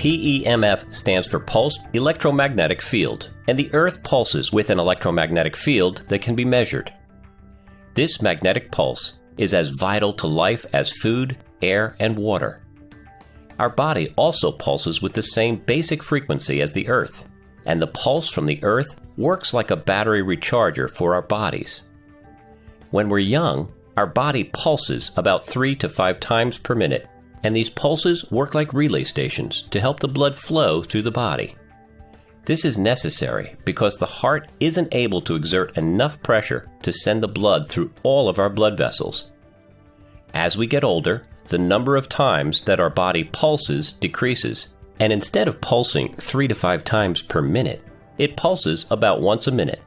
PEMF stands for Pulsed Electromagnetic Field, and the Earth pulses with an electromagnetic field that can be measured. This magnetic pulse is as vital to life as food, air, and water. Our body also pulses with the same basic frequency as the Earth, and the pulse from the Earth works like a battery recharger for our bodies. When we're young, our body pulses about 3 to 5 times per minute, and these pulses work like relay stations to help the blood flow through the body. This is necessary because the heart isn't able to exert enough pressure to send the blood through all of our blood vessels. As we get older, the number of times that our body pulses decreases, and instead of pulsing 3 to 5 times per minute, it pulses about once a minute.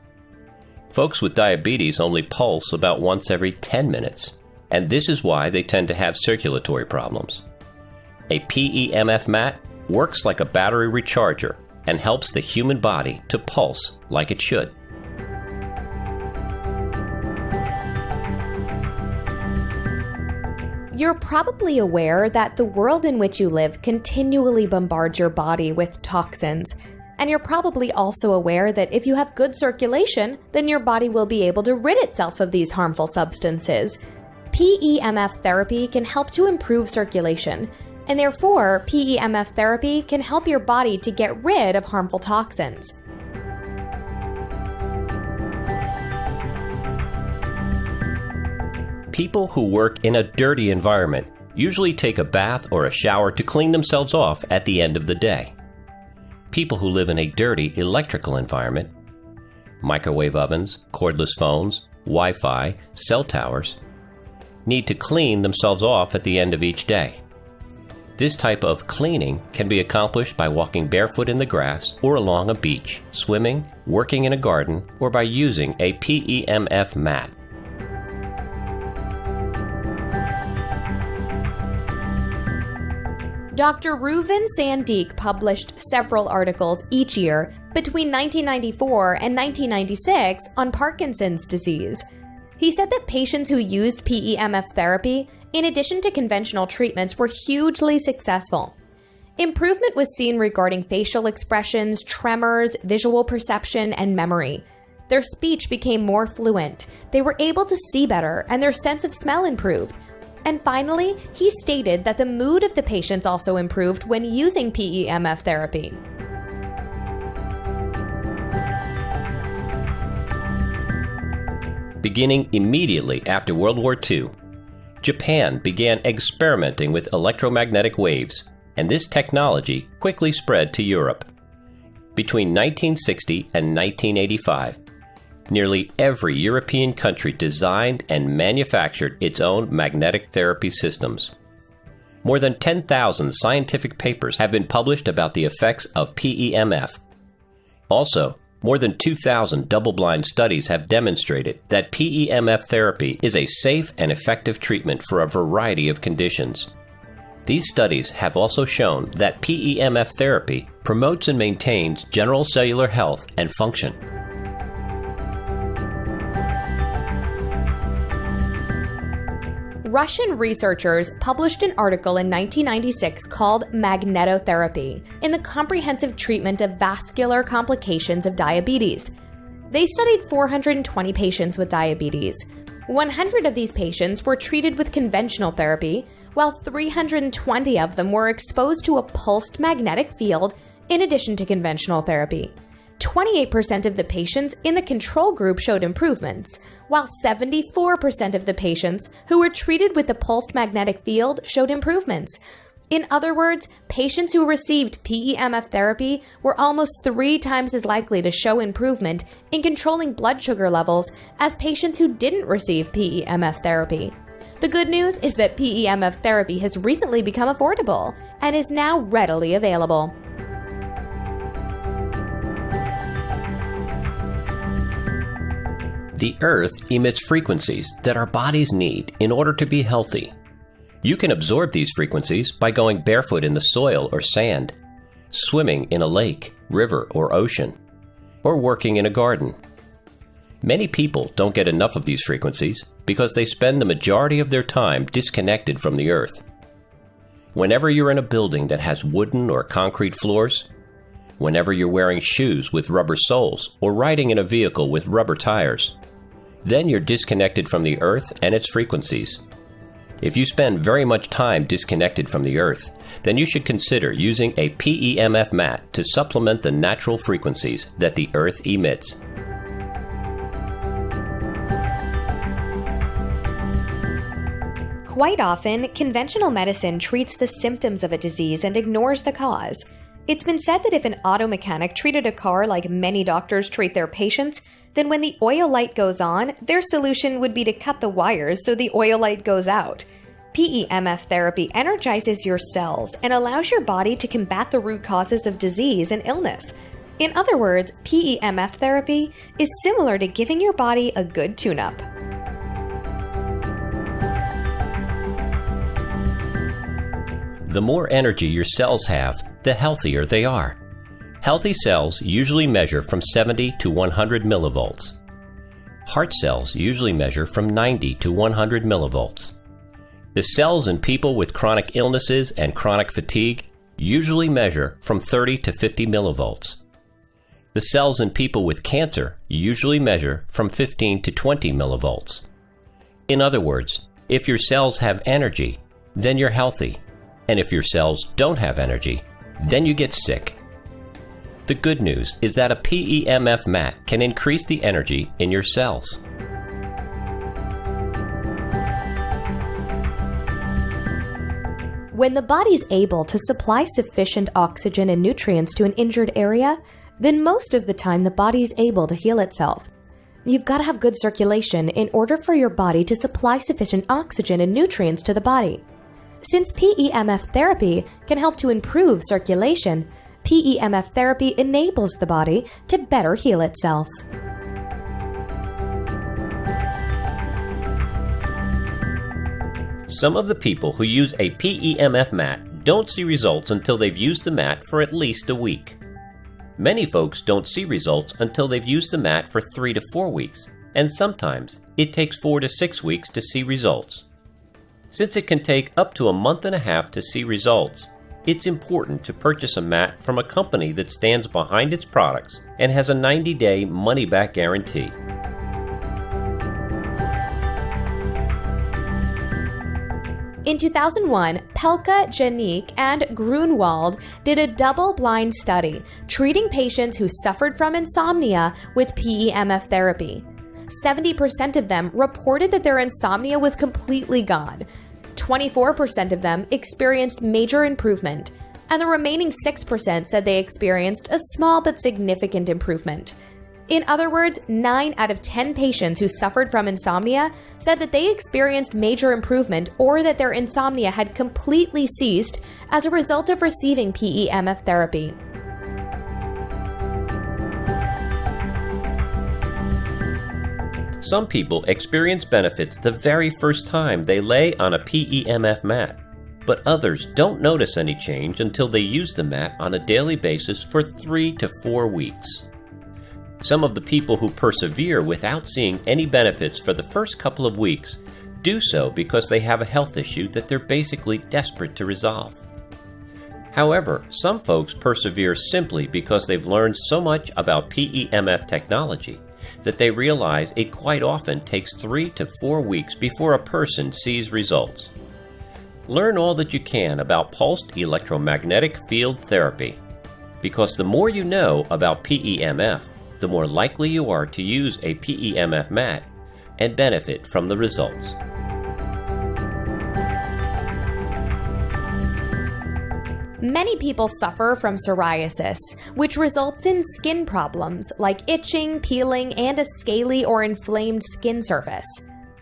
Folks with diabetes only pulse about once every 10 minutes, and this is why they tend to have circulatory problems. A PEMF mat works like a battery recharger and helps the human body to pulse like it should. You're probably aware that the world in which you live continually bombards your body with toxins. And you're probably also aware that if you have good circulation, then your body will be able to rid itself of these harmful substances. PEMF therapy can help to improve circulation, and therefore, PEMF therapy can help your body to get rid of harmful toxins. People who work in a dirty environment usually take a bath or a shower to clean themselves off at the end of the day. People who live in a dirty electrical environment, microwave ovens, cordless phones, Wi-Fi, cell towers, need to clean themselves off at the end of each day. This type of cleaning can be accomplished by walking barefoot in the grass or along a beach, swimming, working in a garden, or by using a PEMF mat. Dr. Reuven Sandeek published several articles each year between 1994 and 1996 on Parkinson's disease. He said that patients who used PEMF therapy, in addition to conventional treatments, were hugely successful. Improvement was seen regarding facial expressions, tremors, visual perception, and memory. Their speech became more fluent, they were able to see better, and their sense of smell improved. And finally, he stated that the mood of the patients also improved when using PEMF therapy. Beginning immediately after World War II, Japan began experimenting with electromagnetic waves, and this technology quickly spread to Europe. Between 1960 and 1985, nearly every European country designed and manufactured its own magnetic therapy systems. More than 10,000 scientific papers have been published about the effects of PEMF. Also, more than 2,000 double-blind studies have demonstrated that PEMF therapy is a safe and effective treatment for a variety of conditions. These studies have also shown that PEMF therapy promotes and maintains general cellular health and function. Russian researchers published an article in 1996 called Magnetotherapy in the Comprehensive Treatment of Vascular Complications of Diabetes. They studied 420 patients with diabetes. 100 of these patients were treated with conventional therapy, while 320 of them were exposed to a pulsed magnetic field in addition to conventional therapy. 28% of the patients in the control group showed improvements, while 74% of the patients who were treated with the pulsed magnetic field showed improvements. In other words, patients who received PEMF therapy were almost 3 times as likely to show improvement in controlling blood sugar levels as patients who didn't receive PEMF therapy. The good news is that PEMF therapy has recently become affordable and is now readily available. The Earth emits frequencies that our bodies need in order to be healthy. You can absorb these frequencies by going barefoot in the soil or sand, swimming in a lake, river, or ocean, or working in a garden. Many people don't get enough of these frequencies because they spend the majority of their time disconnected from the Earth. whenever you're in a building that has wooden or concrete floors, whenever you're wearing shoes with rubber soles or riding in a vehicle with rubber tires, then you're disconnected from the Earth and its frequencies. If you spend very much time disconnected from the Earth, then you should consider using a PEMF mat to supplement the natural frequencies that the Earth emits. Quite often, conventional medicine treats the symptoms of a disease and ignores the cause. It's been said that if an auto mechanic treated a car like many doctors treat their patients, then when the oil light goes on, their solution would be to cut the wires so the oil light goes out. PEMF therapy energizes your cells and allows your body to combat the root causes of disease and illness. In other words, PEMF therapy is similar to giving your body a good tune-up. The more energy your cells have, the healthier they are. Healthy cells usually measure from 70 to 100 millivolts. Heart cells usually measure from 90 to 100 millivolts. The cells in people with chronic illnesses and chronic fatigue usually measure from 30 to 50 millivolts. The cells in people with cancer usually measure from 15 to 20 millivolts. In other words, if your cells have energy, then you're healthy. And if your cells don't have energy, then you get sick. The good news is that a PEMF mat can increase the energy in your cells. When the body's able to supply sufficient oxygen and nutrients to an injured area, then most of the time the body's able to heal itself. You've got to have good circulation in order for your body to supply sufficient oxygen and nutrients to the body. Since PEMF therapy can help to improve circulation, PEMF therapy enables the body to better heal itself. Some of the people who use a PEMF mat don't see results until they've used the mat for at least a week. Many folks don't see results until they've used the mat for 3 to 4 weeks, and sometimes it takes 4 to 6 weeks to see results. Since it can take up to a month and a half to see results, it's important to purchase a mat from a company that stands behind its products and has a 90-day money-back guarantee. In 2001, Pelka, Janik, and Grunwald did a double-blind study treating patients who suffered from insomnia with PEMF therapy. 70% of them reported that their insomnia was completely gone. 24% of them experienced major improvement, and the remaining 6% said they experienced a small but significant improvement. In other words, 9 out of 10 patients who suffered from insomnia said that they experienced major improvement or that their insomnia had completely ceased as a result of receiving PEMF therapy. Some people experience benefits the very first time they lay on a PEMF mat, but others don't notice any change until they use the mat on a daily basis for 3 to 4 weeks. Some of the people who persevere without seeing any benefits for the first couple of weeks do so because they have a health issue that they're basically desperate to resolve. However, some folks persevere simply because they've learned so much about PEMF technology that they realize it quite often takes 3 to 4 weeks before a person sees results. Learn all that you can about pulsed electromagnetic field therapy, because the more you know about PEMF, the more likely you are to use a PEMF mat and benefit from the results. Many people suffer from psoriasis, which results in skin problems like itching, peeling, and a scaly or inflamed skin surface.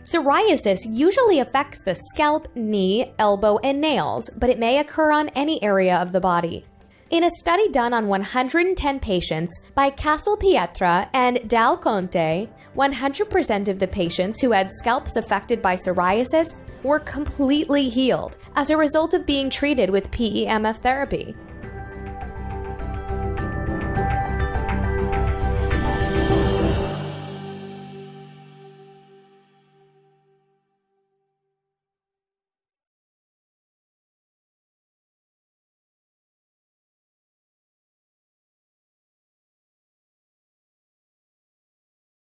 Psoriasis usually affects the scalp, knee, elbow, and nails, but it may occur on any area of the body. In a study done on 110 patients by Castelpietra and Dal Conte, 100% of the patients who had scalps affected by psoriasis were completely healed as a result of being treated with PEMF therapy.